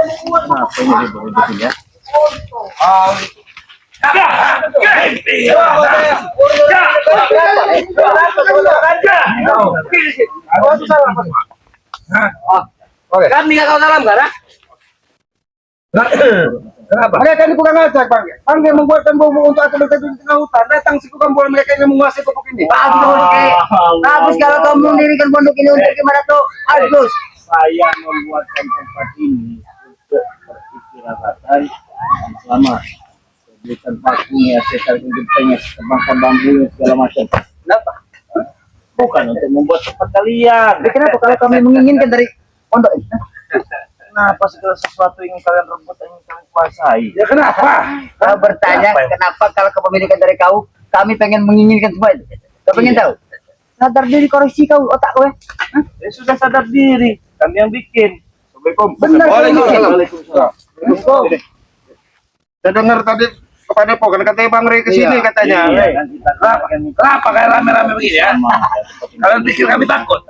Kenapa ini ribut-ributin ya? Kami nggak tahu dalam gara. Kenapa? Mereka ini bukan ngajak, Bang. Bang yang membuatkan bom untuk aku berteduh di tengah hutan. Datang si bukan bola mereka yang menguasai pokok ini. Bagus kalau kamu mendirikan pondok ini untuk gimana tuh? Bagus. Saya membuatkan tempat ini untuk beristirahatan selama berikan pakunya, setar gentengnya, tebangkan bambu segala macam. Kenapa? Bukan untuk membuat tempat kalian. Kenapa kalau kami menginginkan dari pondok ini? Kenapa segala sesuatu yang kalian rebut ingin kalian kuasai? Ya kenapa? Kau bertanya kenapa kalau kepemilikan dari kau, kami pengen menginginkan semua itu. Kau pengen tahu? Sadar diri koreksi kau otak kau ya? Ya sudah sadar diri, kami yang bikin. Assalamualaikum. Benar. Waalaikumsalam. Saya dengar tadi kepada Pogan katanya Bang Rey kesini katanya. Kenapa kayak rame-rame begini ya? Kalian pikir kami takut?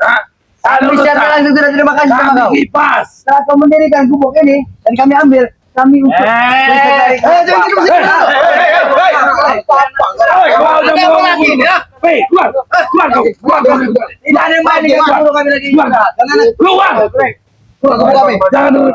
Kami secara langsung sudah terima kasih sama kau. Kipas. Setelah kau mendirikan gubuk ini dan kami ambil, kami untuk Keluar. tidak ada yang main dengan gubuk kami lagi. Keluar. Jangan dulu.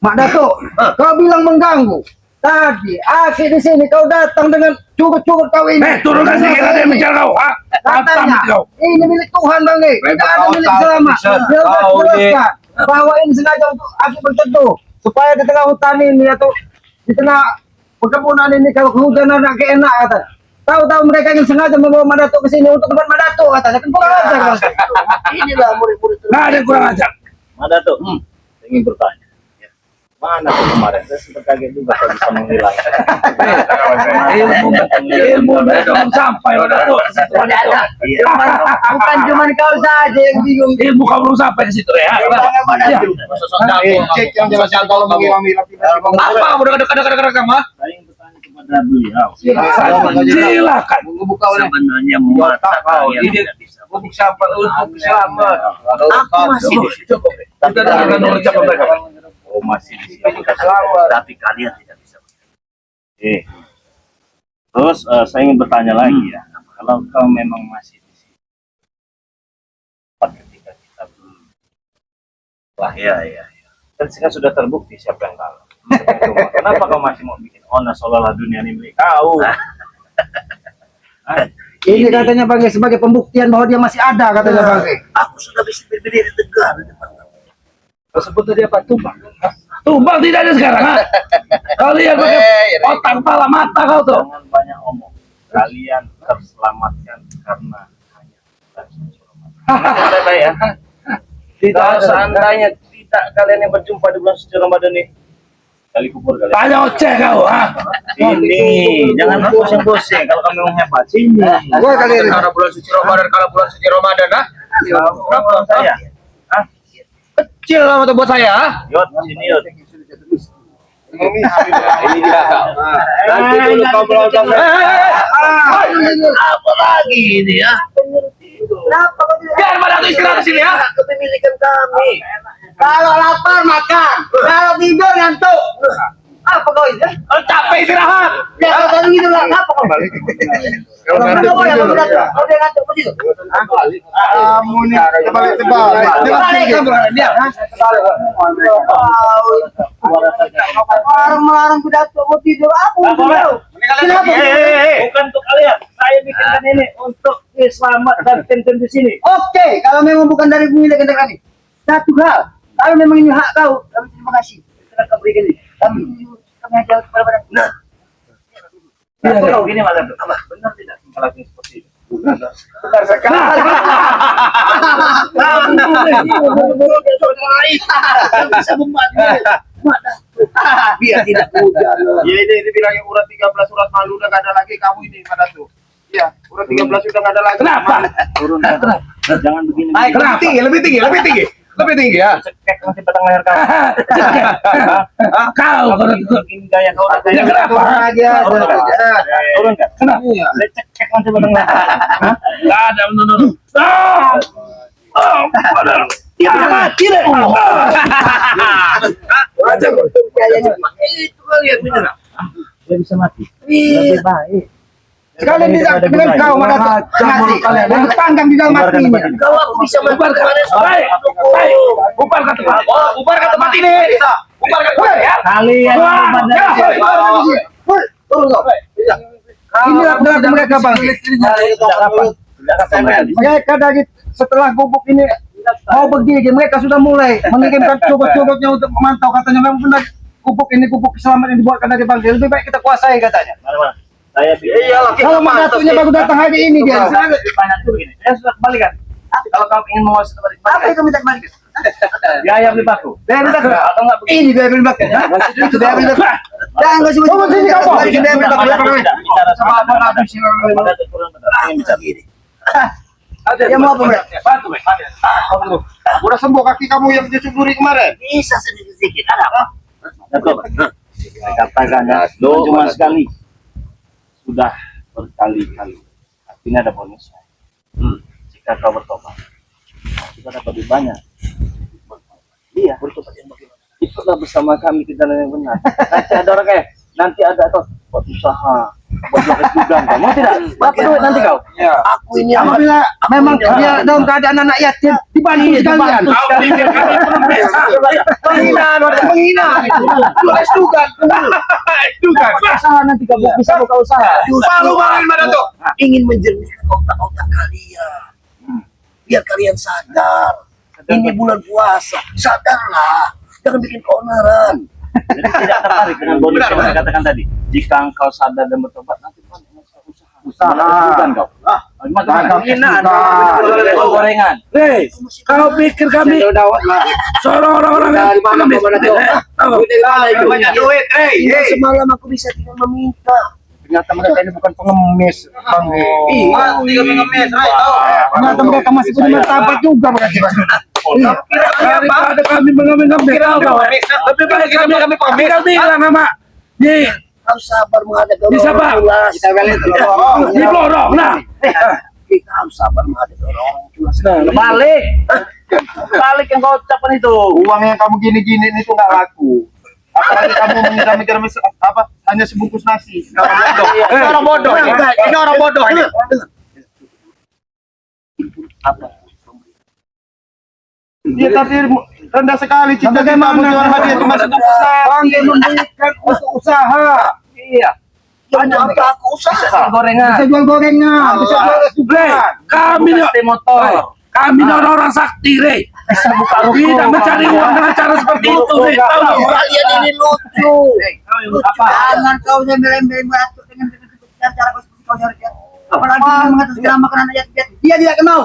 Mak Datuk, kau bilang mengganggu. Tadi akhir di sini kau datang dengan cukup kau ini. Turunkan sedikit, ada yang bicara kau. Katanya ini milik Tuhan Bang Rey, tidak ada milik selama. Dia sudah jelaskan bahwa ini sengaja untuk aku berteduh supaya di tengah hutan ini atau di tengah perkebunan ini kalau kehujanan agak enak kata. Tahu-tahu mereka ingin sengaja membawa Mak Datuk ke sini untuk tempat Mak Datuk katanya. Kan kurang ajar Bang. inilah murid-murid. Nggak ada yang kurang ajar. Mana tuh? Saya ingin bertanya. Mana tuh kemarin? Saya sempat kaget juga kalau bisa menghilangkan. Ilmu belum sampai pada tuh. Bukan cuma kau saja yang bingung. Ilmu kau belum sampai ke situ ya. Cek yang jelas kalau mengilang-ilang Apa kamu dekat-dekat kamu? Saya ingin bertanya kepada beliau. Silakan. Sebenarnya mata kalian tidak bisa. untuk siapa untuk selamat. Aku masih di situ. Kita dengan mengucapkan mereka. Oh masih di sini. Tapi kalian tidak bisa. Terus saya ingin bertanya lagi ya. Kalau kau memang masih di sini. Ketika kita belum. Wah ya. Dan sekarang sudah terbukti siapa yang kalah. Kenapa kau masih mau bikin onas seolah-olah dunia ini milik kau? Ini katanya Bang Rey sebagai pembuktian bahwa dia masih ada katanya Bang Rey. Aku sudah bisa berdiri tegak di depan kamu. Tersebut tadi apa? Tumbang. Tumbang tidak ada sekarang. Kau lihat pakai otak, kepala, mata kau tuh. Jangan banyak omong. Kalian terselamatkan karena hanya bulan suci Ramadan. Baik ya. Tidak seandainya tidak kalian yang berjumpa di bulan suci Ramadan ini, kali kubur kalian. Tanya oceh kau. Sini, jangan pusing-pusing. Kalau kamu mau hebat, sini. Gua kali ini. Karena bulan suci Ramadan, kalau bulan suci Ramadan, Berapa saya? kecil lah buat saya. Yot, sini Yot. Ini dia kau. Nanti dulu kau melontar. Apa lagi ini ya? Kenapa kau tidak? Biar pada aku istirahat di sini ya. Kepemilikan kami. Kalau lapar makan, kalau tidur ngantuk. Apa kau ini? Kalau capek istirahat. Ya kalau tadi gitu lah, apa kau? Kalau Kalau ngantuk kau ya tidur. kau dia ngantuk begitu. Kamu nih tebal. Dia. Orang melarang pidato mau tidur aku. Kenapa? Bukan untuk kalian. Saya bikinkan ini untuk selamat dan tim di sini. Oke, kalau memang bukan dari pemilik kami. Satu hal, kalau memang ini hak kau, kami terima kasih. Kita akan berikan ini. Kami ajar kepada Nah, kau gini malah apa? Benar tidak melakukan seperti itu? Benar sekali. Bisa membantu. Biar tidak hujan. Ya ini bilangnya urat 13 urat malu udah gak ada lagi kamu ini pada tuh. Iya, urat 13 udah gak ada lagi. Kenapa? Turun. Jangan begini. Lebih tinggi. Lebih tinggi ya. Cekek nanti batang leher kau. Kau kalau Begini gaya kau. Ya, kenapa? Turun aja. Turun kan? kenapa? Cekek nanti batang leher. Nggak ada menurut. Ya mati deh. Itu kali yang bener. Dia bisa mati. Iya. Lebih baik. Sekali tidak dengan kau mana mati. Yang tanggang juga mati. Kalau aku bisa bubar ke mana? Baik, baik. Bubar ke tempat. Oh, bubar ke tempat ini. Bubar ke tempat ya. Kalian Inilah benar mereka bang. Mereka dari setelah gubuk ini mau bergigi, mereka sudah mulai mengirimkan cobot-cobotnya untuk memantau, katanya memang benar gubuk ini gubuk keselamatan yang dibuatkan dari bang. Lebih baik kita kuasai katanya. Mana-mana. Saya Kalau mandatunya baru datang hari ini dia. banyak tuh begini. Saya sudah kembalikan. Kalau kau ingin menguasai tempat ini, Apa yang minta kembali? biaya beli baku. Biaya beli baku. Atau enggak begini? Ini biaya beli baku. Itu biaya beli baku. Jangan kau sebut sini kau. Biaya beli baku. Bicara sama apa sih? Pada turun ingin bicara gini. Ya mau apa mereka? Bantu, Bang. Udah sembuh kaki kamu yang dicuburi kemarin. Bisa sedikit-sedikit. Ada apa? Betul. Saya katakan ya, cuma sekali. Sudah berkali-kali. Ini ada bonusnya. Jika kau bertobat, kita dapat lebih banyak. Iya, bertobat yang bagaimana? Ikutlah bersama kami ke jalan yang benar. Nanti ada orang kayak, nanti ada atau buat usaha, buat juga. Mau tidak? Dapat duit nanti kau. Aku ini Apabila memang dia dalam keadaan anak yatim, dibantu sekalian. Kau pikir kami belum bisa? Penghinaan, penghinaan. Tulis juga. Usaha nanti kau bisa buka usaha. Malu banget mana tuh? ingin menjernihkan otak-otak kalian. Biar kalian sadar. Ini bulan puasa. Sadarlah. Jangan bikin keonaran. Jadi tidak tertarik dengan bonus yang saya katakan tadi. Jika engkau sadar dan bertobat, nanti banyak usaha. Bukan kau. Penghinaan. Gorengan. Hei, kau pikir kami seorang orang-orang yang pengemis? Banyak duit, Semalam aku bisa tinggal meminta. Ternyata mereka ini bukan pengemis, Bang. Tiga pengemis, Ternyata mereka masih punya martabat juga berarti. Daripada kami mengambil-ngambil kau, lebih baik kami bilang sama di Harus sabar menghadapi Di sabar. orang Kita balik di lorong. Nah, Kita harus sabar menghadapi orang culas. Balik. Balik yang kau ucapkan itu. uang yang kamu gini-gini itu nggak laku. Apalagi kamu mengira-mikir apa? Hanya sebungkus nasi. Ini orang bodoh. Ini orang bodoh ini. Dia tapi rendah sekali cinta kita menjual hadiah cuma sebungkus nasi. Memberikan untuk usaha. Iya. Banyak apa aku usaha. Gorengan. Bisa jual gorengan, bisa jual es juga. kami Pasti motor. kami orang sakti, Rey. Bisa buka Tidak mencari uang dengan cara seperti itu, Rey. Tahu nggak? Kalian ini lucu. Apa? Jangan kau nyembelin batu dengan cara kau cari. Apalagi dengan mengatas segala makanan ayat dia tidak kenal.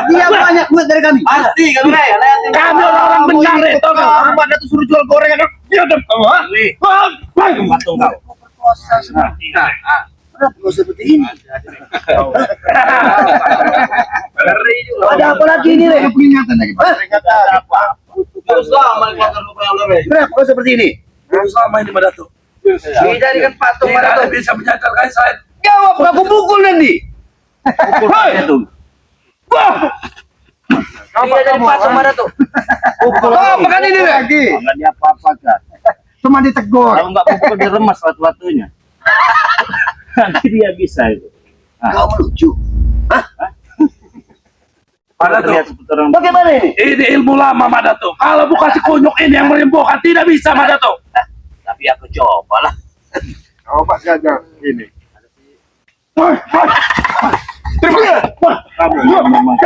Dia banyak duit dari kami. Pasti kan, Rey. Kami orang benar, Rey. Tahu nggak? Pada tuh suruh jual gorengan. Dia udah Patung kau. Berkuasa seperti ini. Kenapa seperti ini? Ada apa lagi ini, Rey? peringatan lagi. Terus lama Kenapa kau seperti ini? Selama ini Madatu. dijadikan patung Tidak bisa menyadarkan saya. Jawab, aku pukul nanti. itu. Dia jadi patung mana tuh? Pukul. Oh, makan ini lagi. Enggak diapa-apakan. Cuma ditegur. Kalau enggak pukul diremas waktu-waktunya. Nanti dia bisa itu. Kau lucu. Pada terlihat seperti orang. Bagaimana ini? Ini ilmu lama Madatu. Kalau bukan si kunyuk ini yang menyembuhkan, tidak bisa Madatu. Tapi aku coba lah. Coba saja ini. Kamu memang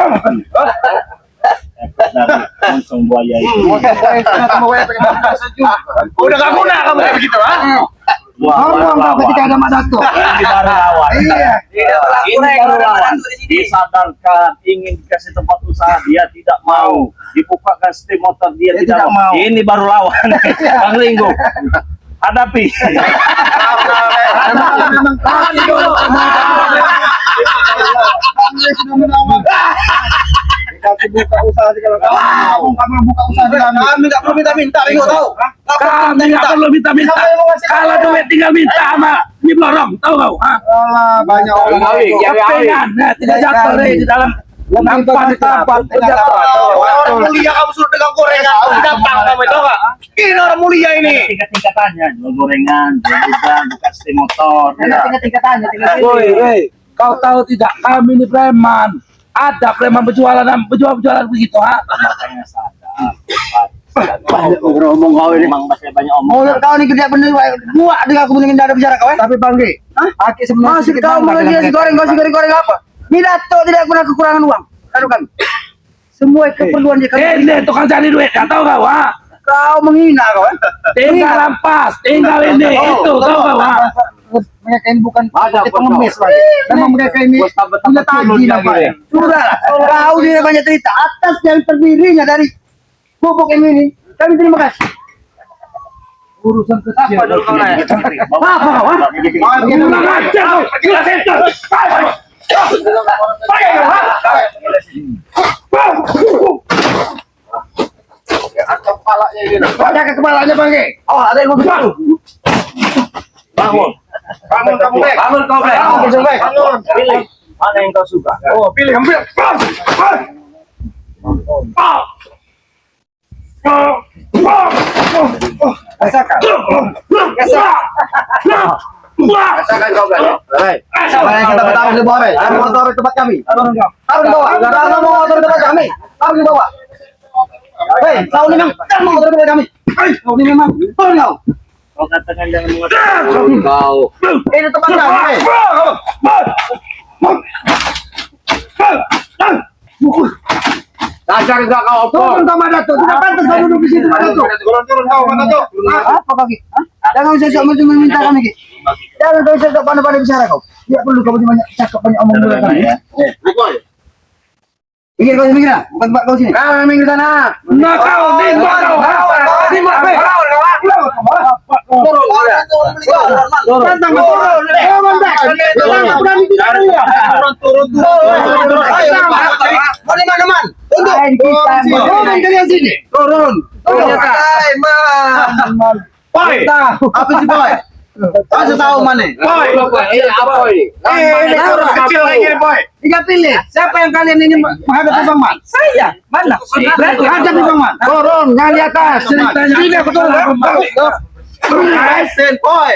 langsung buaya itu. Udah gak guna kamu kayak begitu, ha? Ngomong kau ketika ada Madato. Ini baru lawan. Iya. Ini baru lawan. Disadarkan ingin dikasih tempat usaha dia tidak mau. Dibukakan steam motor dia tidak mau. Ini baru lawan. Bang Ringo. Hadapi. Memang kami dulu. Sudah menang. Kita buka usaha segala macam. Kamu buka usaha segala macam. Kami nggak perlu minta-minta, Ringo tahu. Kami nggak perlu minta-minta. Kalau duit tinggal minta sama ini lorong, tahu kau? Alah, banyak orang. Kepengan, tidak jatuh di dalam nampak di tempat. Orang mulia kamu suruh dagang gorengan, gampang kamu itu enggak? Ini orang mulia ini. Tingkat-tingkatannya, jual gorengan, jual udang, buka setir motor. Tingkat-tingkatannya. Woi, kau tahu tidak? Kami ini preman. Ada preman berjualan begitu, ha? Makanya sadar. Banyak ngomong kau ini. Memang masih banyak omong. Mulut kau ini kerja bener, buat dengan aku mendingin ada bicara kau. Tapi Bang Ge, Aki sebenarnya masih kau mulai dia si goreng apa? Ini dato tidak pernah kekurangan uang. Kanu kami. Semua keperluan dia kami. Ini tukang cari duit, nggak tahu kau, ha? Kau menghina kau. Tinggal lampas, tinggal ini, itu, tahu kau, ha? Mereka ini bukan pengemis lagi. Memang mereka ini punya taji namanya. Sudah, kau tidak banyak cerita. Atas yang terdirinya dari bubuk ini, kami terima kasih. Urusan kecil. Apa dulu kau naik? Apa kau? Kurang ajar kau, gila setan. Ada ke kepalanya Bang Ge. Oh, ada yang mau bilang. Bangun. Bangun kamu, Bang. Bangun kau, Bang. Bangun. Pilih. Mana yang kau suka? Oh, pilih ambil. Rasakan. Rasakan kau, Bang. Siapa yang kita taruh di bawah, ada motor di tempat kami. Taruh di bawah. Ada motor di tempat kami. Taruh di bawah. Hei, kau ini memang kamu motor di tempat kami. Kau ini memang betul kau. Kau katakan jangan mengatakan kau. Ini tempat kami. Dasar enggak kau Turun kau Madato. Tidak pantas kau duduk di situ Madato. Turun kau Madato. Apa kaki? Jangan usah meminta kami Ki. Jangan kau usah pandai-pandai bicara kau. Tidak perlu kau banyak cakap banyak omong dulu kami. Minggir kau minggir, bukan tempat kau sini. Kau minggir sana. Nah kau, nembak kau. Apa sih boy? Kau tahu mana? Boy, ini apa ini? Ini kurus kecil lagi nih, Boy. Tiga pilih. Siapa yang kalian ini menghadapi Bang Man? Saya, mana? Berarti hadapi Bang Man. Turun, nggak di atas. Tidak betul. Sen, Boy.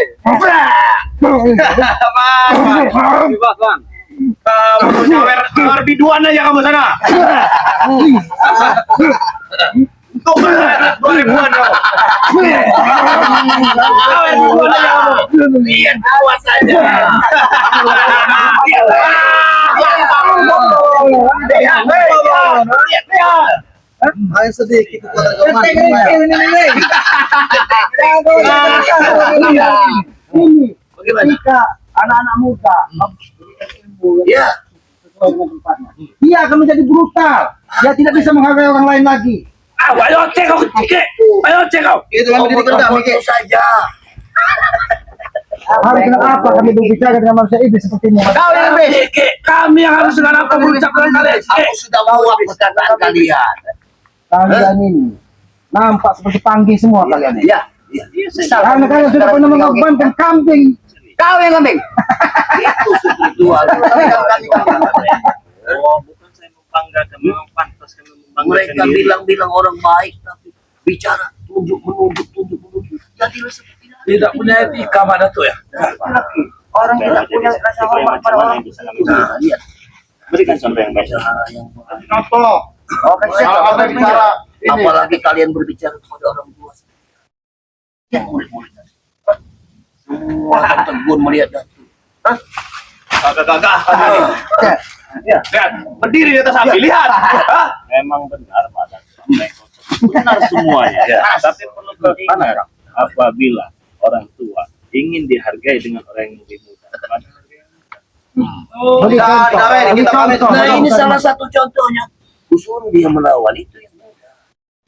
Kamu nyawer biduan aja kamu sana. Tuh, 2000-an kau. Nyawer biduan aja kamu. Lihat awas aja. Ayo sedikit. Ini ketika anak-anak muda Iya. dia akan menjadi brutal. Dia tidak bisa menghargai orang lain lagi. Ayo cek kau kecil. Ayo cek kau. Itu yang mendidikan kami. Itu saja. Harus kenapa kami berbicara dengan manusia ini seperti ini? Kau yang Kami yang harus dengan apa berucap dengan kalian. Aku sudah muak perkataan kalian. Kalian ini nampak seperti panggih semua kalian ini. Iya. Karena kalian sudah pernah mengorbankan kambing. Kau yang kambing. Itu spiritual. Oh, bukan saya membanggakan, memang pantas kami membanggakan. Mereka bilang-bilang orang baik, tapi bicara tunjuk menunjuk. Jadilah seperti itu. Tidak punya etika mana tuh ya? Orang tidak punya rasa hormat pada orang. Nah, lihat. Berikan contoh yang baik. Contoh. Oke, Kalau ada bicara ini. Apalagi kalian berbicara kepada orang tua. Yang murid-muridnya. Semua akan terbun melihat Datuk. Hah? Gagah. Ya. Lihat, berdiri di atas api. Lihat. Hah? Memang benar Pak Datuk. Benar semuanya. Tapi perlu kau ingat, apabila orang tua ingin dihargai dengan orang yang lebih muda, maka Nah, ini salah satu contohnya. Kusuruh dia melawan itu yang muda.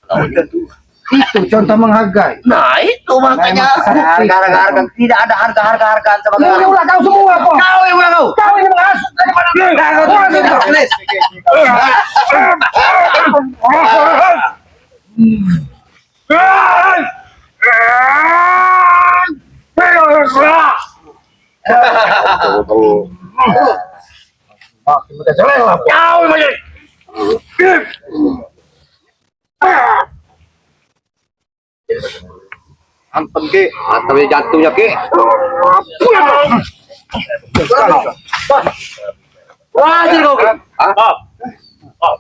Melawan yang tua. Itu contoh menghargai. Nah, itu makanya Harga-harga tidak ada harga-hargaan sama kalian. Ini ulah kau semua kok. kau yang udah kau. Kau ini menghasut daripada Kau lagi. Antem Ki, antem jantungnya Ki. Wah, jadi kau. Stop. Stop.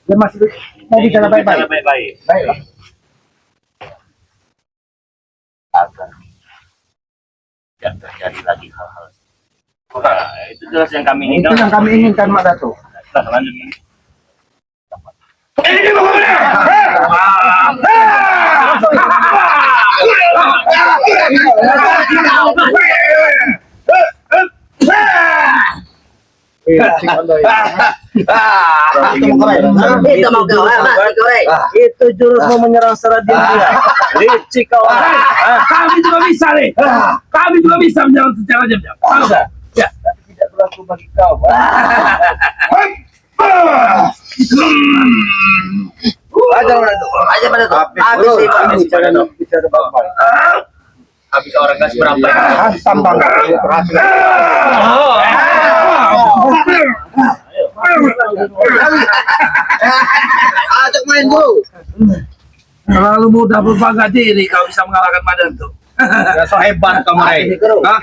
Ya masih mau bicara Bicara baik-baik. baik-baik. Baiklah. Agar tidak terjadi lagi hal-hal. Nah, itu jelas yang kami Itu inginkan. yang kami inginkan Mak Datuk. Nah, lanjut. Ini pokoknya. Itu mau kau, mati kau, Itu jurus mau menyerang secara diam-diam. Licik kau. Kami juga bisa nih. Kami juga bisa menyerang secara diam-diam. Bisa. Ya, tapi tidak berlaku bagi kau. Aja Mak Datuk. aja pada tuh. Habis Habis dulu. sih, Pak. Habis bicara baik-baik. Habis orang gas berapa? Hantam Bang. Berhasil. Ajak main dulu. Terlalu mudah berbangga diri kau bisa mengalahkan Madan tuh. Ya so hebat kamu, Rey. Hah?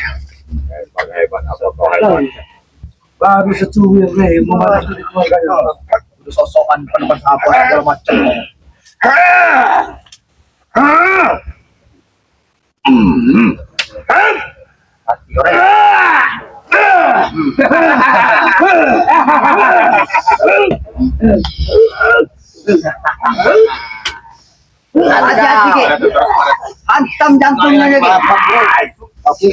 Hebat apa kau hebat? Baru secuil nih membantu di keluarga. Udah sosokan depan apa segala macam. Hati Rey. Hati-hati, Ki. Hantam jantungnya ya, Ki.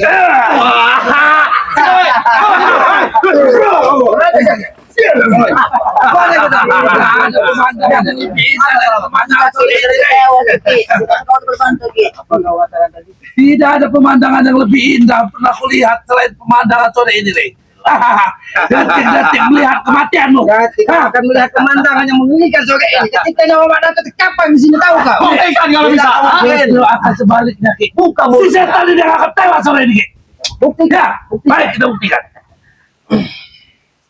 Tidak ada pemandangan yang lebih indah pernah kulihat selain pemandangan sore ini, Rey. Detik-detik melihat kematianmu. Kita akan melihat pemandangan yang mengerikan sore ini. Ketika nyawa Mak Datuk tercapai di sini, tahu kau? Buktikan kalau bisa. Itu akan sebaliknya, Ki. Si setan ini akan tewas sore ini, Ki. Buktikan. Baik, kita buktikan.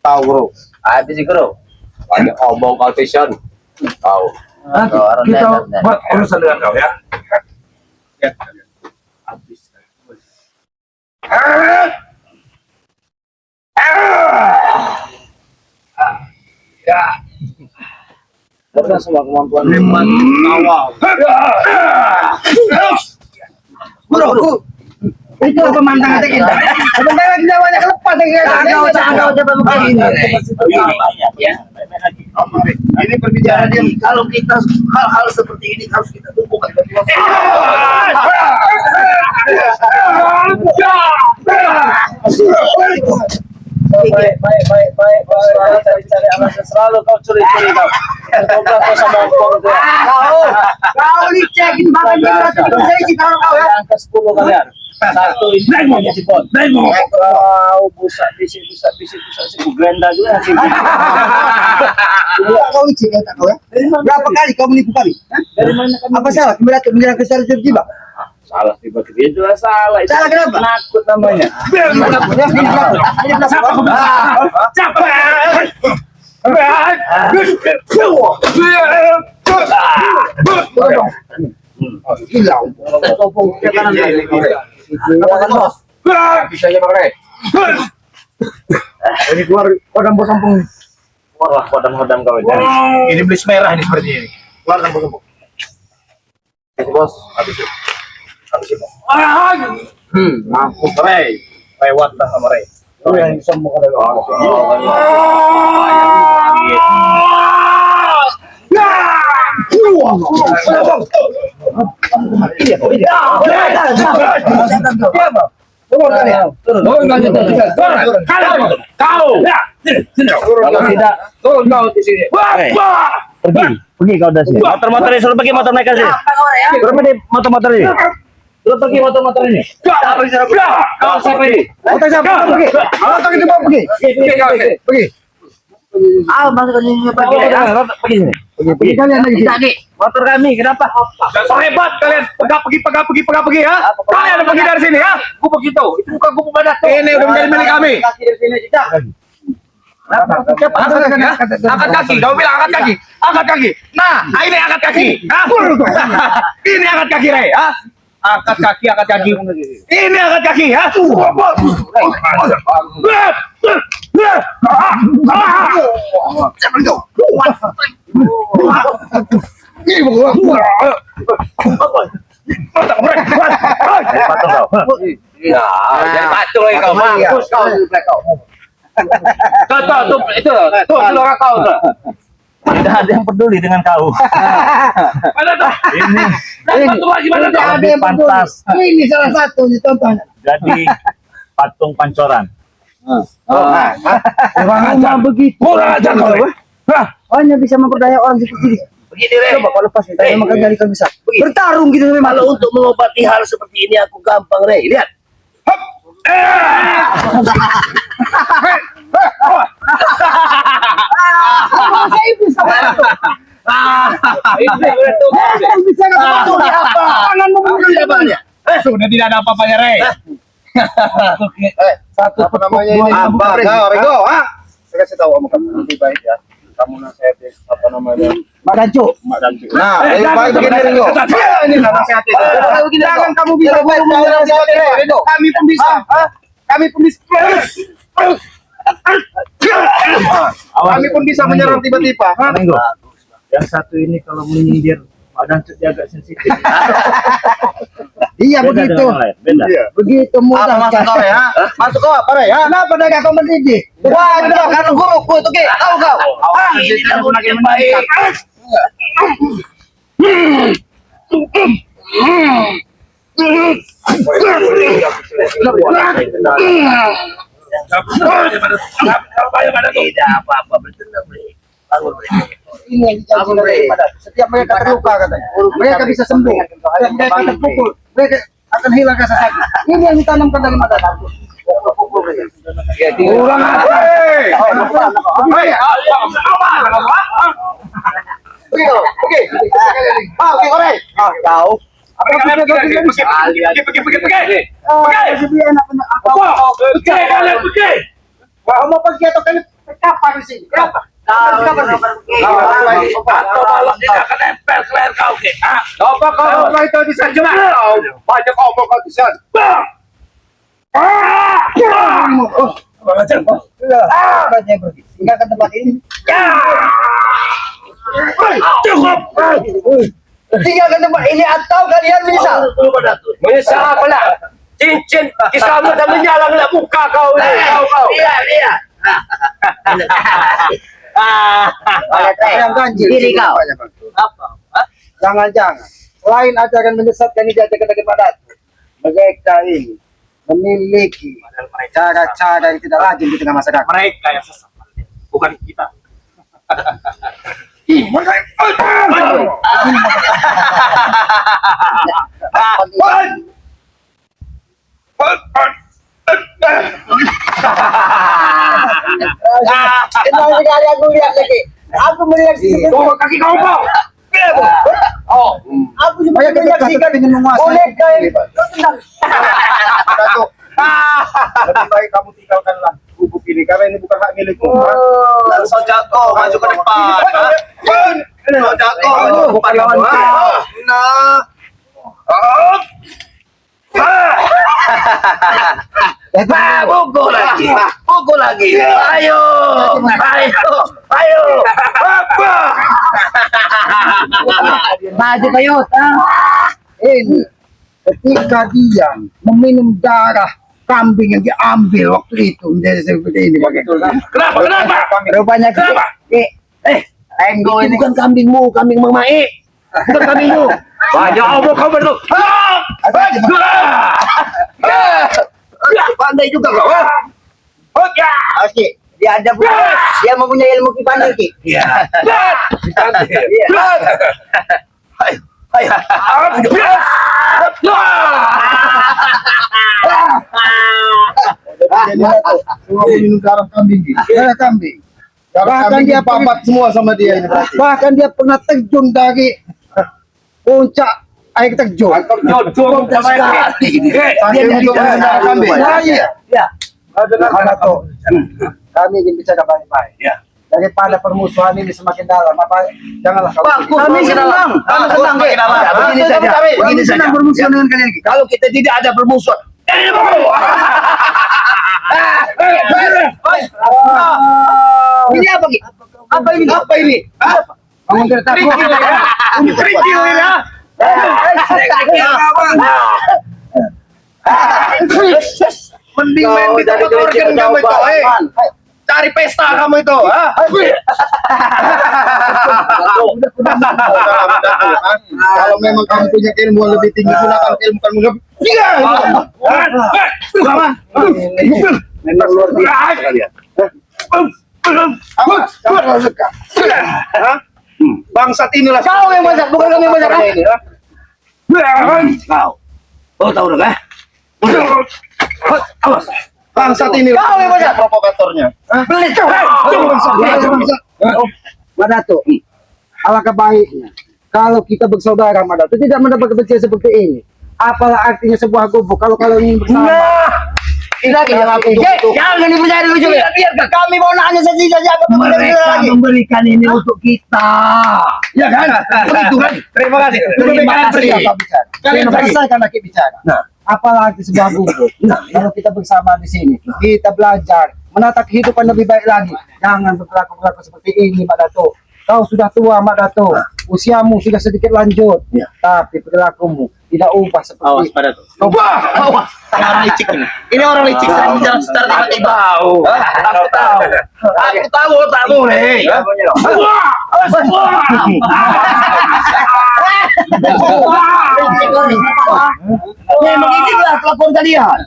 Tahu bro. Habis sih bro. Banyak omong kau Vision. Tahu. Nanti kita buat urusan dengan kau ya. Karena semua kemampuan Hebat awal. Bro, itu pemandangan kita. Sebentar lagi nyawanya kelepas ya. Agak coba begini. Ini perbicaraan dia. Kalau kita hal-hal seperti ini harus kita tumpukan dari Baik. Cari alasan selalu kau curi-curi kau. Coba kau sama Ongkong tuh. Kau dicekin bahkan dia saya sih kalau kau ya. Angka 10 kalian. Satu ini Naik mau, Cipon. naik mau. Kau busak bisik si Gugenda juga sih. Kau licik ya tak kau ya? Berapa kali kau menipu kami? Dari mana kamu? Apa salah? Kami datang menyerang ke Sarjab Jiba. Salah tiba-tiba itu lah salah. Itu Salah kenapa? Nakut namanya. Siapa kau? Siapa? Hilang. Katakan bos. Bisa aja pakai. Ini keluar kodam bos sampung. Wah, hodam-hodam kau ini. Ini beli merah ini seperti ini. Keluar sampung sampung. Bos, habis itu. Habis itu. Mampu Rey. Lewat dah sama Rey. Itu yang bisa mau kada Kalau tidak, turun kau di sini. pergi kau dari sini. Motor-motor ini suruh pergi motor mereka sini. Suruh pergi motor-motor ini. Suruh pergi motor-motor ini. Kau siapa ini? Motor siapa? Pergi. Motor itu mau pergi. Pergi. Ah, masuk ke sini pergi. Pergi sini. Pergi kalian lagi. Kita, Ki. Motor kami, kenapa? So hebat kalian. Pergi ya. Kalian pergi dari sini ya. Aku begitu. Itu bukan kupu badak. Ini udah menjadi milik kami. Kaki dari sini tidak. Angkat kaki, kau bilang angkat kaki. Angkat kaki. Nah, ini angkat kaki. Ini angkat kaki, Rey. Angkat kaki, angkat kaki. Ini angkat kaki, ya. Jadi patung lagi kau, mampus kau. Tuh, itu orang kau tuh. Tidak ada yang peduli dengan kau. Mana tuh? Ini Satu lagi mana tuh? Ada yang peduli. pantas Ini salah satu contohnya. jadi patung pancoran. Kurang ajar begitu. Kurang ajar kau. Hah? Hanya bisa memperdaya orang seperti ini. Begini, Rey. Coba kalau lepas kita makan dari kau bisa bertarung gitu memang. Kalau untuk mengobati hal seperti ini aku gampang, Rey. Lihat. Saya bisa bisa Itu di apa? Tangan Itu di apanya? Sudah tidak ada apa-apanya, Rey. Satu apa namanya ini? Apa? Rego, saya kasih tahu kamu lebih baik ya. Kamu nasihati apa namanya? Mak Dancu. Nah, lebih baik begini, Rego. Ini nasihati. Jangan kamu bisa menyerang Rego. Kami pun bisa. Kami pun bisa. Kami pun bisa menyerang tiba-tiba. Menggo. Yang satu ini kalau menyindir Pak Dancut dia agak sensitif. Iya Beda begitu. dengan yang lain, beda. Begitu mudah. Masuk kau, Rey, ha? Masuk kau apa, Rey? Kenapa dah kau mendidik? Wah, itu kan guruku itu, Ki. Tahu kau? Ini tidak boleh yang baik. Tidak apa-apa, bertenang, Rey. Bangun, Rey. Ini yang dijanjikan daripada setiap mereka terluka katanya. Mereka bisa sembuh. Setiap mereka terpukul, mereka akan hilang rasa sakit. Ini yang ditanamkan dari mata Dancu. Kurang ajar. Oke. Oke, Korek. Tahu. Apa yang mau pergi atau kalian kapan di sini? Kenapa? Atau malam ini akan nempel ke leher kau, Ki. Coba kau itu di sana. Banyak omong kau di sana. Kurang ajar kau. Banyak pergi. Tinggal ke tempat ini. Cukup. Tinggal ke tempat ini atau kalian menyesal? Menyesal apa lah? Cincin kisahmu dan menyalahlah muka kau ini. Kau. Lihat. Yang ganjil. Diri kau. Apa? Jangan-jangan. Selain ajaran menyesatkan ini ajakan daripada mereka ini memiliki cara-cara yang tidak lazim di tengah masyarakat. Mereka yang sesat, bukan kita. Kenapa sekali aku lihat lagi? Aku melihat Kaki kau bau. Aku cuma menyaksikan dengan menguasai. Boneka yang tendang. Lebih baik kamu tinggalkanlah gubuk ini karena ini bukan hak milikmu. Sojako maju ke depan. Sojako maju ke depan. Pukul lagi. Ayo. Maju kayo. Ini ketika dia meminum darah kambing yang diambil waktu itu menjadi seperti ini. Kenapa? Rupanya Kenapa? Enggo Itu ini bukan kambingmu, kambing Mang Mae. Bukan kambingmu. Banyak omong kau berdua. Pandai juga kau. Oke, dia ada dia mempunyai ilmu kipander Ki. Iya. Ayo. Semua minum darah kambing. Darah kambing. Bahkan dia papat semua sama dia ini. Bahkan dia pernah terjun dari puncak air terjun. Jujur sama Sekali. Sambil untuk minum darah kambing. Nah, iya. Ya. Dengarkan Dato. Kami ingin bicara baik-baik. Ya. Daripada permusuhan ini semakin dalam, janganlah kau. Kami senang. Kami senang. Begini saja. Begini saja. Bermusuhan dengan kalian. Kalau kita tidak ada bermusuhan. Ini apa Ki? Apa ini? Apa ini? Kamu tidak takut? Kerikil ya. Mending main di tempat organ kamu itu, cari pesta kamu itu, Kalau memang kamu punya ilmu yang lebih tinggi, gunakan ilmu kamu lebih. Memang luar biasa kalian. Bangsat inilah Kau yang masak, bukan kami yang masak. Kau tahu dong, Awas. Bangsat ini Kau yang masak. provokatornya. Beli kau. Madato, alangkah baiknya kalau kita bersaudara, Madato, tidak mendapat kebencian seperti ini. Apalah artinya sebuah gubuk kalau ingin bersama? Lagi yang aku tunggu. Jangan dipercaya dulu juga. Biarkan kami mau nanya saja Mereka memberikan ini untuk kita. Ya kan? Begitu kan? Terima kasih. Terima kasih. Kalian pergi. selesaikan lagi bicara. Nah. Apalagi sebuah gubuk. Kalau kita bersama di sini, kita belajar menata kehidupan lebih baik lagi. Jangan berlaku seperti ini, Mak Dato. Kau sudah tua, Mak Dato. Usiamu sudah sedikit lanjut. Ya. Tapi perilakumu tidak ubah seperti Pada tuh. Wah, orang licik ini. Ini orang licik. Saya bicara secara tiba-tiba. Aku tahu tak boleh. Memang inilah kelakuan kalian.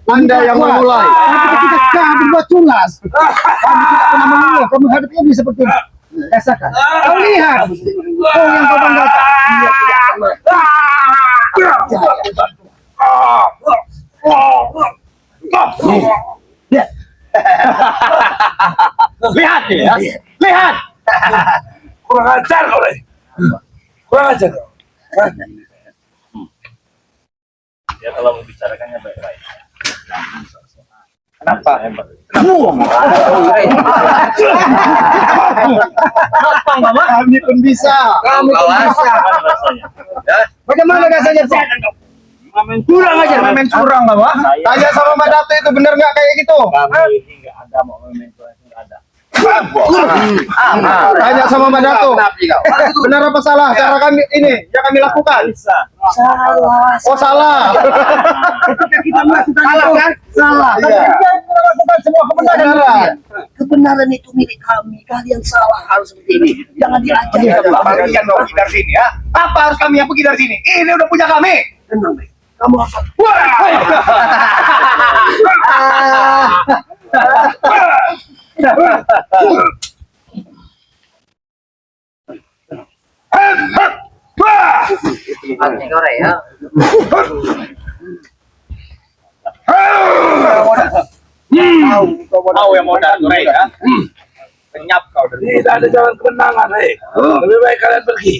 Anda yang memulai. Tapi ketika kau berbuat culas, kamu tidak pernah mengeluh. Kamu hadapinya seperti ini. Rasakan. Kau lihat. Kau yang kau banggakan. Lihat ya. Lihat. Kurang ajar kau nih. Kurang ajar kau. Ya kalau membicarakannya baik-baik. Kenapa? Kami pun bisa. Kami pun bisa. Gimana rasanya? Bagaimana rasanya? Kurang aja. Main curang nggak, Pak? Saya- Tanya sama Mbak Dato itu bener nggak kayak gitu? Kami ini nggak ada mau memento itu nggak ada. Tanya sama Mbak Dato. Benar apa salah cara kami ini yang kami lakukan? Bisa. Oh salah. Ketika kita melakukan Salah itu, kan? salah. Tapi Iya. kita melakukan semua kebenaran. Beneran. Kebenaran itu milik kami. Kalian salah harus seperti ini. Jangan diajar. Kalian mau pergi dari sini ya? Apa harus kami yang pergi dari sini? Ini udah punya kami. Tenang, Bek. Kamu akan Tahu yang mau datang ya? Kenyap kau dari. Tidak ada jalan kemenangan, hei. Lebih baik kalian pergi.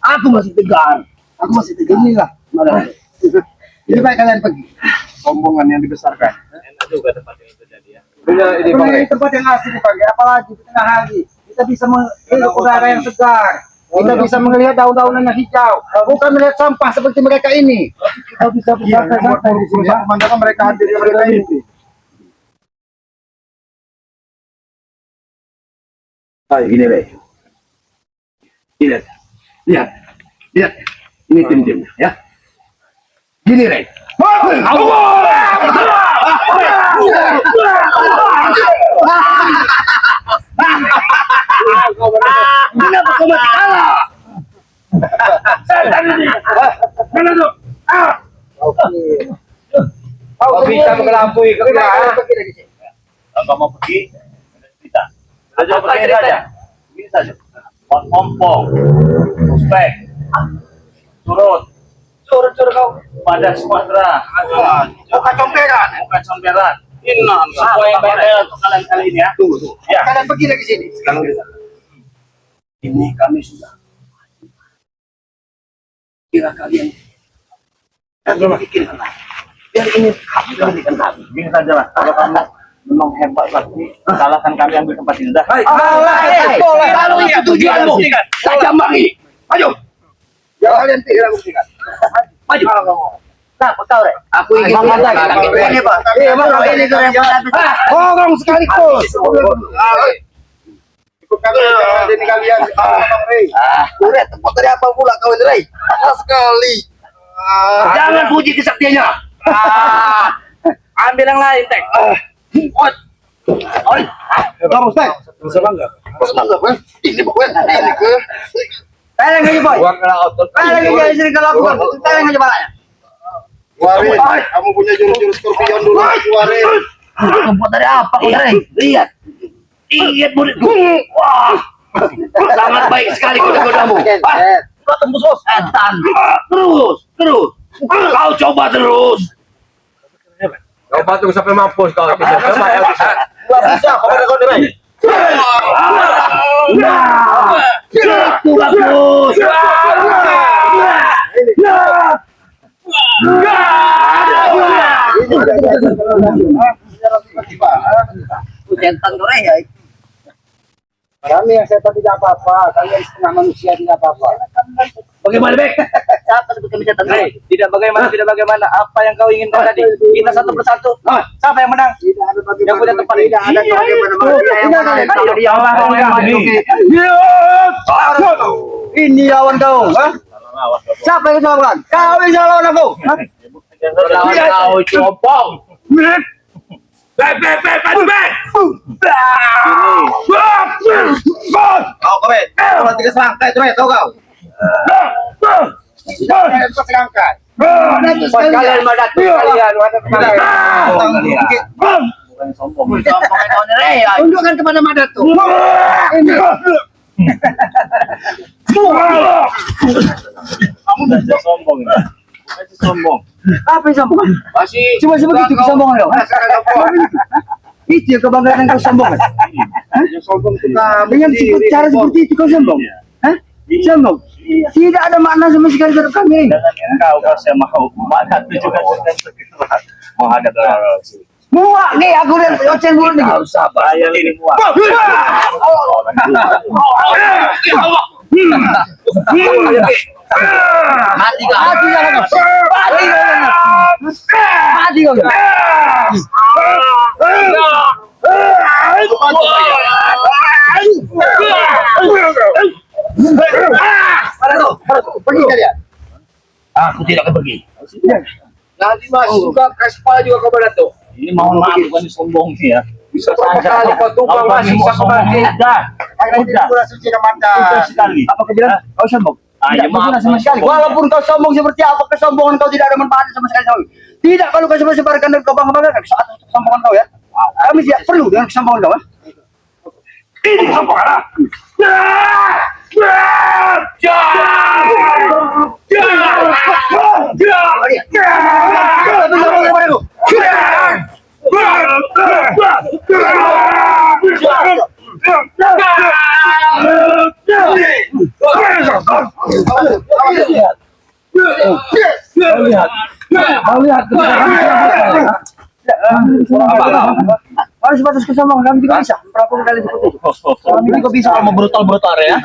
Aku masih tegar. Aku masih tegar. Inilah. Lebih baik kalian pergi. Rombongan yang dibesarkan. Enak juga tempat yang itu jadi ya. Ini tempat yang asli dipakai, apalagi di tengah hari. Kita bisa melihat udara yang segar. Kita bisa melihat daun-daunan yang hijau. Bukan melihat sampah seperti mereka ini. Kita bisa bersantai-santai di sini. Pemandangan mereka hadir di mereka ini. Ayo gini, Bek. Lihat. Lihat. Lihat. Ini tim-tim ya. Gini, Rey. Kenapa kau masih kalah? Setan ini. Mana tuh? Kau bisa mengelabui kerjaan. Kalau kamu mau pergi, kita. Aja pergi saja. Ini saja. Pompong, prospek, turun, Cor kau. pada Sumatera. Muka comberan. Bukan comberan. Inam. Semua yang baik untuk kalian kali ini ya. Tunggu. Ya. Kalian pergi lagi sini. Sekarang ini kami sudah kira kalian pikirkan lagi. Biar ini kami berikan kami. Gini saja lah. Kalau kamu memang hebat lagi, salahkan kami ambil tempat ini dah. Kalau itu tujuanmu, saya mari. Ayo. Ya kalian tidak buktikan. Maju. Nah, kau Rek. Aku ingin Ini Pak. Ini Ngomong sekaligus. Ikut kami ini kalian. Kuret, tempat dari apa pula kau ini, Rey? Sekali. Jangan puji kesaktiannya. Ambil yang lain, Tek. Kamu Ustaz. Semangat, kan? Ini bukan ini ke. Tayang aja boy. Tayang aja istri kalau aku tayang aja balanya. Warin, kamu punya jurus-jurus skorpion dulu, Warin. Tempat dari apa kau, Rey? Lihat. Lihat muridku. Wah. Sangat baik sekali kuda-kudamu. Kau tembus setan. Terus. Kau coba terus. Kau patung sampai mampus kau. Enggak bisa kau Rey. Itu bagus. Setan kau, Rey, ya. Kami yang setan tidak apa-apa, kalian setengah manusia tidak apa-apa. Bagaimana, Bek? Siapa sebut kami setan, Rey? Tidak bagaimana. Apa yang kau inginkan tadi? Kita satu persatu. Siapa yang menang? Tidak ada bagaimana. Yang punya tempat ini. Tidak ada bagaimana. Ini lawan kau, ha? Siapa yang bisa lawan? Kau yang bisa lawan aku. Kau copong. Bek. Kau keren. Kalau tiga serangkai itu kau kau. Tiga serangkai. Kalian mana tuh kalian? Bukan sombong kau, Rey. Tunjukkan kepada Madat tuh. Kamu udah sombong ya? Masih sombong. Apa yang sombong? Masih Cuma begitu kesombongan kau. Itu yang kebanggaan yang kau sombong. sombong Dengan cara seperti itu kau sombong. Hah? Sombong. Tidak ada makna sama sekali terhadap kami. Dengan kau saya mau Madat juga mau hadap Muak nih aku lihat ocen dulu nih. Saya ini muak. Mati kau. Mati jangan. Mati kau. Pergi kalian. Aku tidak akan pergi. Nanti masuk ke Kaspa juga kau Dato. Ini mohon maaf bukan sombong sih ya. Bisa berapa kali kau tumpang masih sama kaki. Udah suci Ramadan. Udah sekali. Apa kau bilang? Kau sombong? Ya, Tidak berguna maaf, sama sekali. sombong. Walaupun kau sombong seperti apa, kesombongan kau tidak ada manfaatnya sama sekali. Tidak kalau kau sebarkan dan kau bangga-banggakan kesombongan kau ya. Kami tidak perlu dengan kesombongan kau. Ini kesombongan. Harus batas kesombongan kami juga bisa. Berapa kali seperti itu. Kami juga bisa. Mau brutal ya?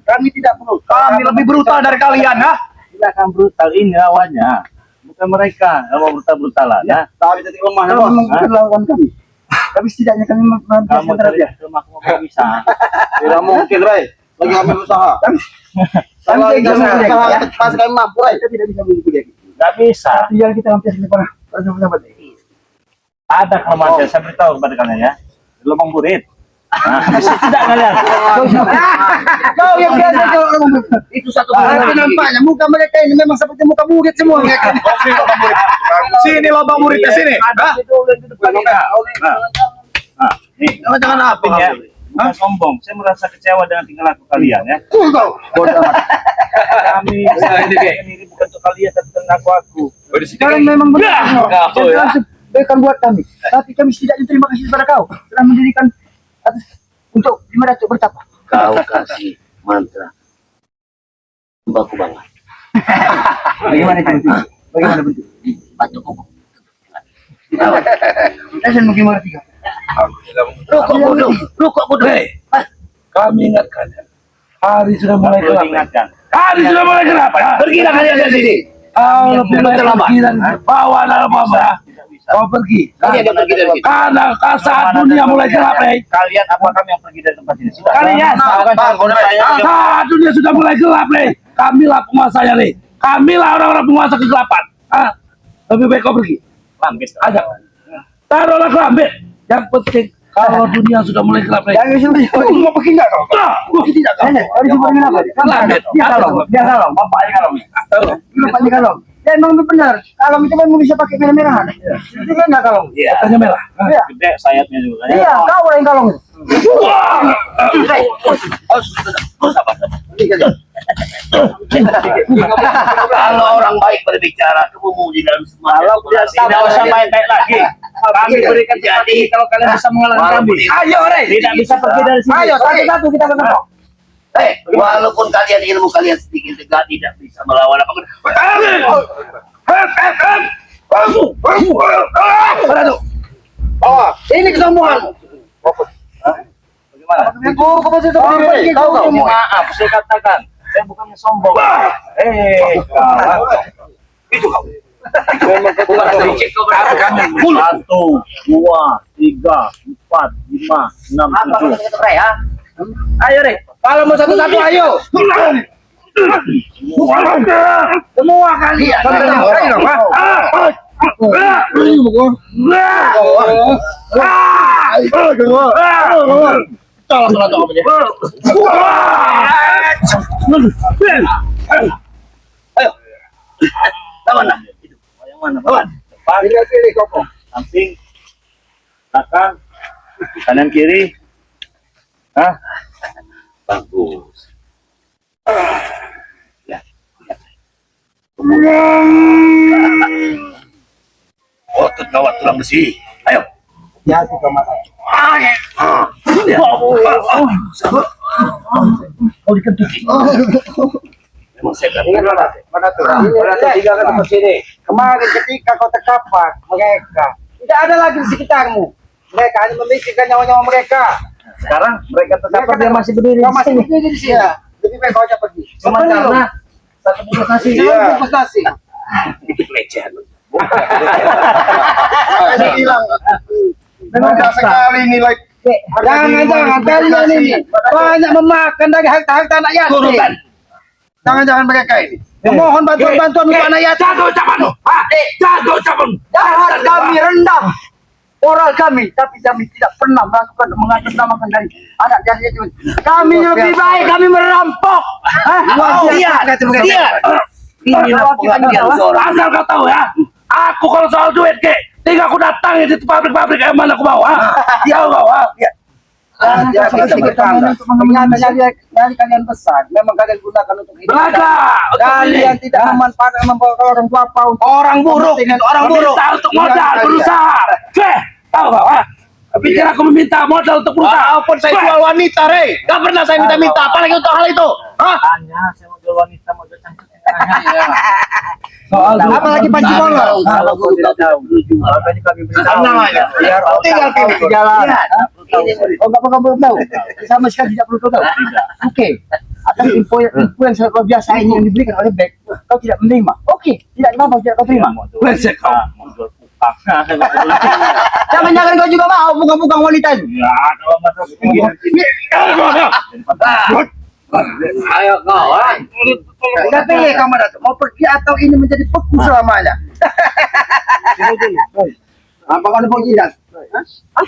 Kami tidak perlu. Kami lebih brutal dari kalian, ha? Tidak akan brutal ini lawannya. Bukan mereka yang mau brutal-brutalan ya. Tapi jadi lemah. Kamu mungkin lawan kami. Tapi setidaknya kami Kamu mampu terhadap dia. rumah kamu bisa. Tidak mungkin, Ray. Lagi kami usaha. Kami tidak bisa usaha. Pas kami mampu, Ray. Kita tidak bisa memiliki dia. Gak bisa. Tinggal kita hampir pernah sama-sama. Ada kelemahan saya beritahu kepada kalian ya. Lubang burit. Nah, tidak kalian. Kau yang biasa kalau Itu satu Tapi nampaknya muka mereka ini memang seperti muka bukit semua mereka. Sini lubang murid ke sini. Ada di depan kita. Nah, nih. Jangan apa ya. bukan sombong. Saya merasa kecewa dengan tingkah laku kalian ya. Bodoh amat. Kami ini bukan untuk kalian tapi untuk aku. Kalian memang benar. Kau ya. Kebaikan buat kami. Tapi kami setidaknya terima kasih kepada kau telah mendirikan untuk gimana untuk bertapa. Kau kasih mantra. Baku banget. Bagaimana itu? Bagaimana bentuk? Batu kubuk. Saya mungkin mengerti kau. Lu kok bodoh? Hei, kami ingatkan ya. Hari sudah mulai Perlu gelap. diingatkan. Hari sudah mulai gelap ya. Pergilah kalian dari sini. Kau lebih baik pergi dan bawa dalam apa ya? Kau pergi. Kalian yang pergi dari sini. Karena saat dunia mulai gelap ya. Kalian apa kami yang pergi dari tempat ini? Sudah. Kalian. Saat dunia sudah mulai gelap nih. Kamilah penguasanya nih. Kamilah orang-orang penguasa kegelapan. Ah, lebih baik kau pergi. Lambis. Ada. Taruhlah kelambe. Yang penting kalau dunia sudah mulai gelap nih. Yang itu mau pergi enggak kau? Tidak kau. Harus cuma dengan apa? Dia kalau, bapaknya kalau. Bapaknya kalau. Ya emang benar. Kalau itu memang bisa pakai merah-merahan. Itu kan enggak kalau. Katanya merah. Iya. Gede sayapnya juga. Iya, kau yang kalau. Kalau orang baik berbicara, kamu muji dalam semua. Tidak usah baik-baik lagi. Kami berikan jadi kalau kalian bisa mengalahkan kami. Ayo, Rey. Tidak bisa pergi dari sini. Ayo, satu-satu kita ketemu. Walaupun kalian ilmu kalian sedikit tegak tidak bisa melawan apa. Oh, ini kesombongan. Bagaimana? Kau Maaf, saya katakan. Saya bukannya sombong. Itu kau. Satu, dua, tiga, empat, lima, enam, tujuh. Ayo, Rey. Kalau mau satu-satu, ayo. Semua kalian. Lawan lah. Yang mana? Depan, Pilih kau. samping, belakang, kanan kiri. Hah? Bagus. Otot kawat tulang besi. Ayo. Ya, tiga mata. Oh dikentuki. Memang saya Ingat mana tuh? Tiga kan di sini. Kemarin ketika kau terkapar mereka, tidak ada lagi di sekitarmu. Mereka hanya memikirkan nyawa-nyawa mereka. Sekarang mereka terkapar dia masih berdiri Kau di masih sini. berdiri di sini. Lebih baik kau aja pergi. Cuma karena satu bungkus nasi. Bungkus nasi. itu pelecehan. Hilang. Memang sekali nilai. Jangan kalian ini banyak memakan dari harta-harta anak yatim. Turutan. Jangan mereka ini memohon bantuan untuk anak yatim. Jaga ucapanmu. Jaga ucapanmu. Jahat kami rendah moral kami, tapi kami tidak pernah melakukan mengatasnamakan dari anak yatim. Kami lebih baik kami merampok. Lihat. Inilah pengabdian seorang. Asal kau tahu ya. Aku kalau soal duit ke, tinggal aku datang di pabrik-pabrik yang mana aku mau. Tahu kau? Dari kalian besar, memang kalian gunakan untuk hidup. Belajar. Kalian tidak memanfaatkan membawa orang tua apa untuk Orang buruk, itu orang buruk. Meminta untuk modal berusaha. Tahu kau? Pikir aku meminta modal untuk berusaha. Walaupun saya jual wanita, Rey. Gak pernah saya minta-minta, apalagi untuk hal itu. Tanya, saya mau jual wanita, mau jual cangcut. Soal apalagi panci bolong. Kalau kau tidak tahu, makanya kami beritahu. Tenang aja. Biar kau Tinggal tahu pilih jalan. Oh, enggak perlu tahu. Sama sekali tidak perlu tahu. Tidak. Oke. Atas info yang luar biasa ini yang diberikan oleh Beck, kau tidak menerima. Oke, tidak apa-apa, tidak kau terima. Brengsek kau. Mau jual kupang. Nah, saya nggak peduli. Jangan kau juga mau bukan wanita itu. Ya, kalau masalah Ayo kau, Tidak pilih kamu Datuk. Mau pergi atau ini menjadi beku selamanya. Apa kau nak pergi dan?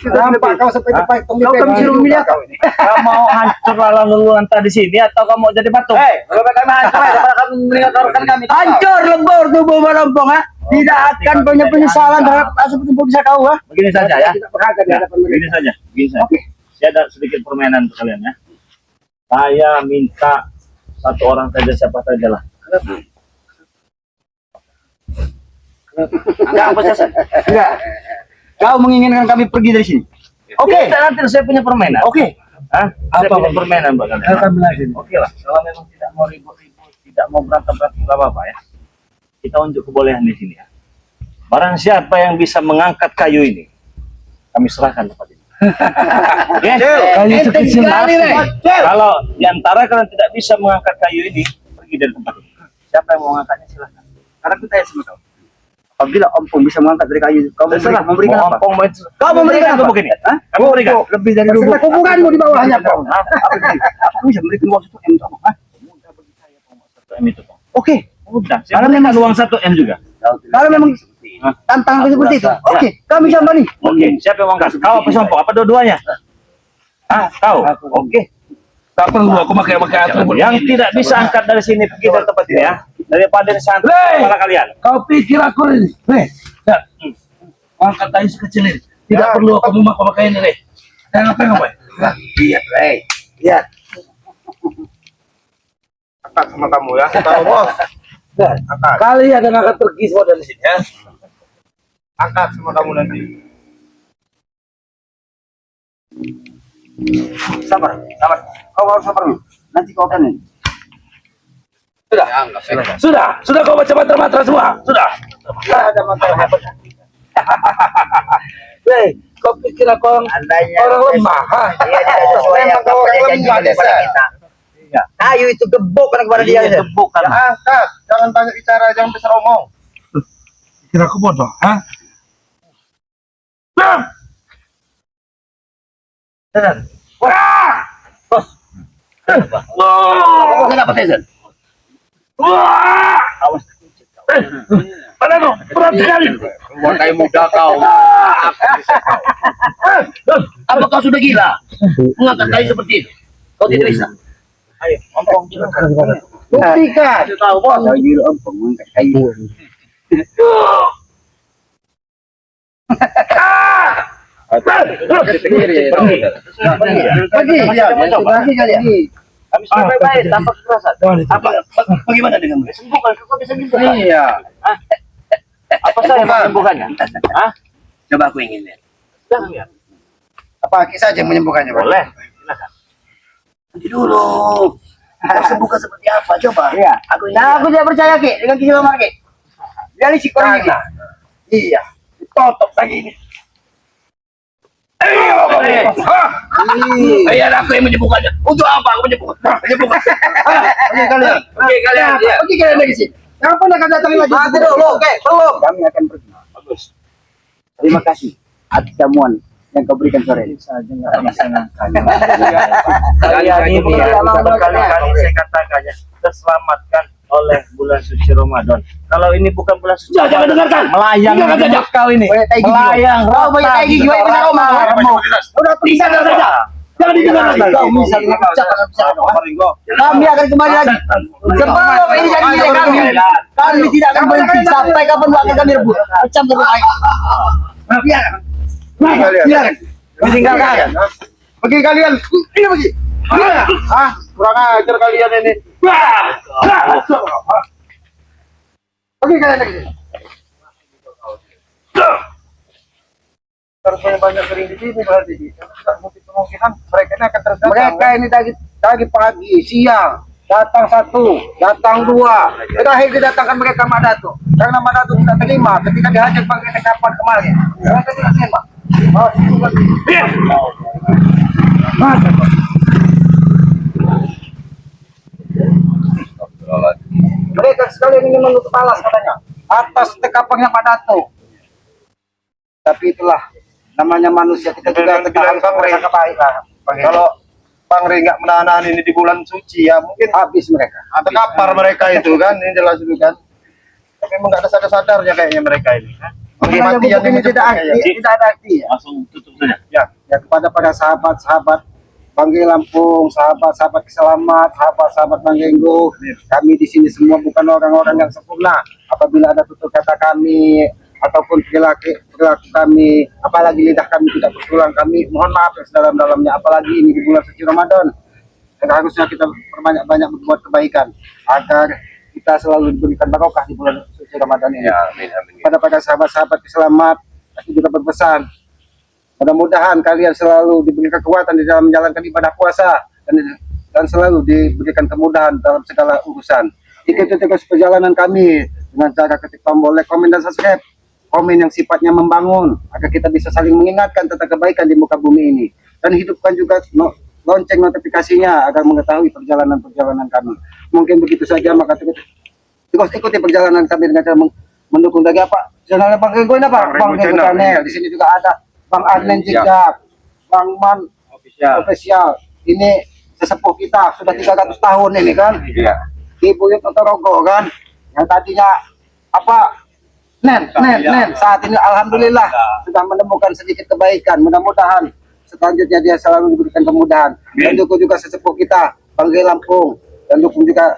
Nampak kau seperti baik Kau kan disuruh memilih kau ini. Kau mau hancur lalu lantai di sini atau kau mau jadi batu? Kalau kami hancur, daripada kami meninggalkan kami. Hancur lebur tubuh melompong, ha? Tidak akan punya penyesalan terhadap seperti bisa kau, ha? Begini saja ya. Tidak berharga di hadapan mereka. Begini saja. Begini saja. Oke. saya ada sedikit permainan untuk kalian ya. Saya minta satu orang saja, siapa saja lah. Enggak apa sih? Enggak. Kau menginginkan kami pergi dari sini. Oke, nanti saya punya permainan. Oke. Hah? Saya punya permainan buat kalian. Oke lah, kalau memang tidak mau ribut-ribut, tidak mau berantem-berantem, nggak apa-apa ya. Kita unjuk kebolehan di sini ya. Barang siapa yang bisa mengangkat kayu ini, kami serahkan tempat ini. Oke? Kayu sekecil kali nih. Kalau di antara kalian tidak bisa mengangkat kayu ini, pergi dari tempat ini. Siapa yang mau mengangkatnya silahkan. Karena aku tanya sama kau. Apabila Ompong bisa mengangkat dari kayu, kau Terserah, memberikan mau apa? ompong, Kau memberikan apa? begini? Hah? Kamu berikan. Lebih dari lubuk. Hubunganmu di bawahnya, Pong. Hah? Aku bisa memberikan uang 1 M untuk apa? Mudah bagi saya, Pak, 1 M itu, Pak. Oke. Mudah. Saya berikan uang 1 M juga. Kalau memang tantangan seperti itu, oke, kami sama nih. Oke, siapa yang mau angkat? Kau apa Sompong? Apa dua-duanya? Ah, kau? Oke. Tak perlu aku pakai atribut. Yang tidak bisa angkat dari sini pergi dari tempat ini ya. Daripada di sana kepala kalian. Kau pikir aku ini? Nih, lihat. Angkat kayu sekecil ini. Tidak perlu aku memakai ini, nih. Jangan apa apa. Lihat, lihat. Angkat sama kamu ya. Tahu bos. Angkat. Kalian yang akan pergi semua dari sini ya. Angkat sama kamu nanti. Sabar, sabar. Kau harus sabar dulu. Nanti kau akan ini. Sudah kau baca mantra-mantra semua. Sudah. Ada masalah. Hei, kau pikir aku orang lemah? Hah? Memang kau orang lemah desa. Kayu itu gebuk kepada dia. Gebuk kan. Angkat. Jangan banyak bicara, jangan besar omong. Kira aku bodoh, hah? Kenapa Tezan? Awas. Mana kau? Berat sekali. Wahai muda kau. Apa kau sudah gila? Mengangkat kayu seperti itu? Kau tidak bisa. Ayo, ompong silakan. Buktikan. Tahu bos. Kayu ompong mengangkat kayu. Pergi kalian. Kami sudah baik-baik tanpa kekerasan. Apa? Bagaimana dengan mereka? Sembuhkan, kau bisa sembuhkan. Iya. Hah? Apa saya yang menyembuhkannya? Hah? Coba aku ingin lihat. Jangan ya. Apa kisah aja yang menyembuhkannya? Pak? Boleh. Silakan. Nanti dulu. Kau sembuhkan seperti apa? Coba. Iya. Aku tidak percaya Ki dengan kisah Lamar Ki. Dari si korang ini. Iya. Totok lagi ini. Aku yang menyembuhkannya. Untuk apa aku menyembuhkan? Oke kalian. Oke, kalian. Ya. Oke kalian lagi sini. Jangan pernah akan datang lagi. Nanti dulu. Oke, belum. Kami akan pergi. Bagus. Terima kasih atas jamuan yang kau berikan sore ini. Kalian ini ya, berkali-kali saya katakan ya, terselamatkan oleh bulan suci Ramadan. Kalau ini bukan bulan suci, Jangan dengarkan. melayang Dengarkan saja. kau ini. Melayang. Kau banyak kayak gigi, banyak besar omong. Udah bisa saja. Jangan didengarkan. Kau misalnya kami akan kembali lagi. Sebelum ini jadi milik kami tidak akan berhenti sampai kapan waktu kami rebut. Macam terbaik. Biarkan. Tinggalkan. Pergi kalian. Ini pergi. Ah, kurang ajar kalian ini. Pergi kalian lagi. Harus banyak sering di sini berarti. Kemungkinan mereka ini akan terdapat. Mereka ini dari pagi, siang, datang 1, datang 2. Terakhir didatangkan mereka Madatu. Karena Madatu tidak terima ketika dihajar pakai kapal kemarin. Mereka tidak terima. Mereka sekalian ingin menutup alas katanya atas tekapangnya Madatu. Tapi itulah namanya manusia, kita juga harus merasa kebaikan. Kalau Pangri nggak menahan ini di bulan suci ya mungkin habis mereka. Atau kapar mereka itu kan, ini jelas itu kan. Tapi memang nggak ada sadar-sadarnya kayaknya mereka ini. Mati yang ini tidak ada arti. Langsung tutup saja. Ya kepada para sahabat-sahabat Banggai Lampung, sahabat-sahabat Keselamat, sahabat-sahabat Banggenggo, kami di sini semua bukan orang-orang yang sempurna. Apabila ada tutur kata kami ataupun perilaku kami, apalagi lidah kami tidak berulang, kami mohon maaf yang sedalam-dalamnya, apalagi ini di bulan suci Ramadan. Dan harusnya kita berbanyak-banyak berbuat kebaikan agar kita selalu diberikan barokah di bulan suci Ramadan ini. Pada para sahabat-sahabat selamat, aku juga berpesan, mudah-mudahan kalian selalu diberi kekuatan di dalam menjalankan ibadah puasa dan selalu diberikan kemudahan dalam segala urusan. Ikuti terus perjalanan kami dengan cara ketik tombol like, komen, dan subscribe. Komen yang sifatnya membangun agar kita bisa saling mengingatkan tentang kebaikan di muka bumi ini, dan hidupkan juga lonceng notifikasinya agar mengetahui perjalanan-perjalanan kami. Mungkin begitu saja, maka terus ikuti perjalanan kami dengan cara mendukung dari apa? Channelnya Bang Ringo ini apa? Bang Ringo Channel. Di sini juga ada Bang Adnan Jejak, Bang Man Official. Ini sesepuh kita sudah 300 tahun ini kan? Iya. Ibu Yudho Torogo kan? Yang tadinya apa? Nen. Saat ini alhamdulillah sudah menemukan sedikit kebaikan. Mudah-mudahan selanjutnya dia selalu diberikan kemudahan. Dan dukung juga sesepuh kita, Bang G Lampung, dan dukung juga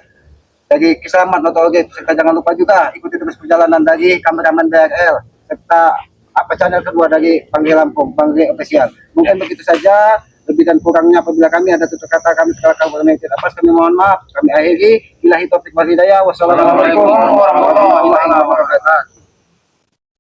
dari Kiselamat Notologi. Serta jangan lupa juga ikuti terus perjalanan dari kameraman BRL serta apa channel kedua dari Bang G Lampung, Bang G Official. Mungkin begitu saja. Lebih dan kurangnya apabila kami ada tutur kata kami salah atas, kami mohon maaf. Kami akhiri. Billahi taufik wal hidayah. Wassalamualaikum warahmatullahi wabarakatuh.